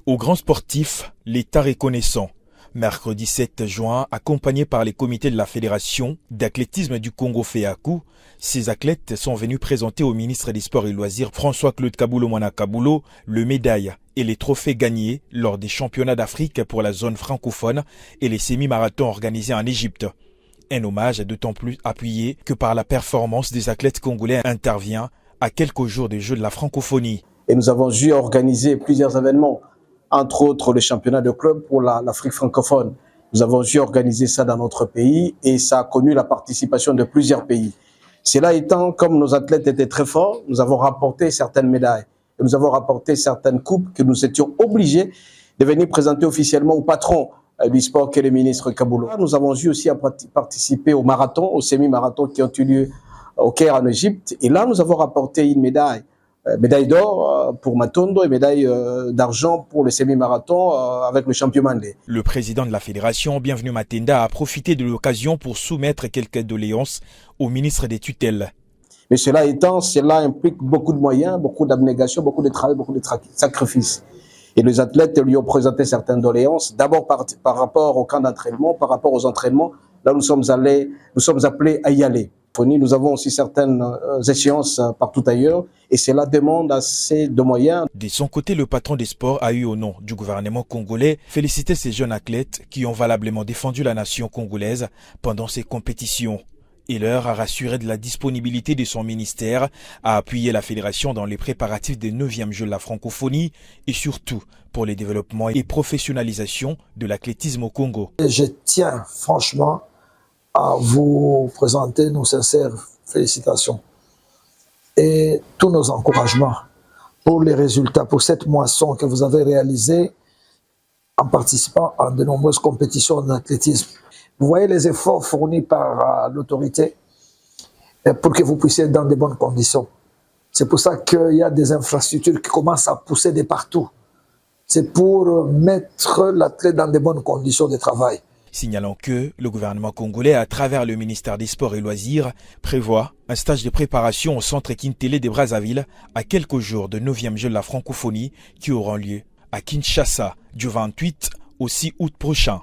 Aux grands sportifs, l'État reconnaissant. Mercredi 7 juin, accompagnés par les comités de la Fédération d'athlétisme du Congo FEACU, ces athlètes sont venus présenter au ministre des Sports et Loisirs François-Claude Kabulo-Mwana Kabulo le médaille et les trophées gagnés lors des championnats d'Afrique pour la zone francophone et les semi-marathons organisés en Égypte. Un hommage d'autant plus appuyé que par la performance des athlètes congolais intervient à quelques jours des Jeux de la francophonie. Et nous avons dû organiser plusieurs événements, entre autres le championnat de club pour l'Afrique francophone. Nous avons dû organiser ça dans notre pays et ça a connu la participation de plusieurs pays. Cela étant, comme nos athlètes étaient très forts, nous avons rapporté certaines médailles. Et nous avons rapporté certaines coupes que nous étions obligés de venir présenter officiellement au patron du sport qui est le ministre Kabulo. Nous avons dû aussi participer au marathon, au semi-marathon qui ont eu lieu au Caire en Égypte. Et là, nous avons rapporté une médaille. Médaille d'or pour Matondo et médaille d'argent pour le semi-marathon avec le champion Mandé. Le président de la fédération, Bienvenu Matenda, a profité de l'occasion pour soumettre quelques doléances au ministre des tutelles. Mais cela étant, cela implique beaucoup de moyens, beaucoup d'abnégation, beaucoup de travail, beaucoup de sacrifices. Et les athlètes lui ont présenté certaines doléances, d'abord par rapport au camp d'entraînement, par rapport aux entraînements. Là, nous sommes appelés à y aller. Nous avons aussi certaines échéances partout ailleurs et cela demande assez de moyens. De son côté, le patron des sports a eu au nom du gouvernement congolais félicité ces jeunes athlètes qui ont valablement défendu la nation congolaise pendant ces compétitions. Il leur a rassuré de la disponibilité de son ministère à appuyer la fédération dans les préparatifs des 9e Jeux de la francophonie et surtout pour le développement et professionnalisation de l'athlétisme au Congo. Je tiens franchement à vous présenter nos sincères félicitations et tous nos encouragements pour les résultats, pour cette moisson que vous avez réalisée en participant à de nombreuses compétitions d'athlétisme. Vous voyez les efforts fournis par l'autorité pour que vous puissiez être dans de bonnes conditions. C'est pour ça qu'il y a des infrastructures qui commencent à pousser de partout. C'est pour mettre l'athlète dans de bonnes conditions de travail. Signalant que le gouvernement congolais, à travers le ministère des Sports et Loisirs, prévoit un stage de préparation au centre Kintélé de Brazzaville à quelques jours de 9e Jeux de la francophonie qui auront lieu à Kinshasa du 28 au 6 août prochain.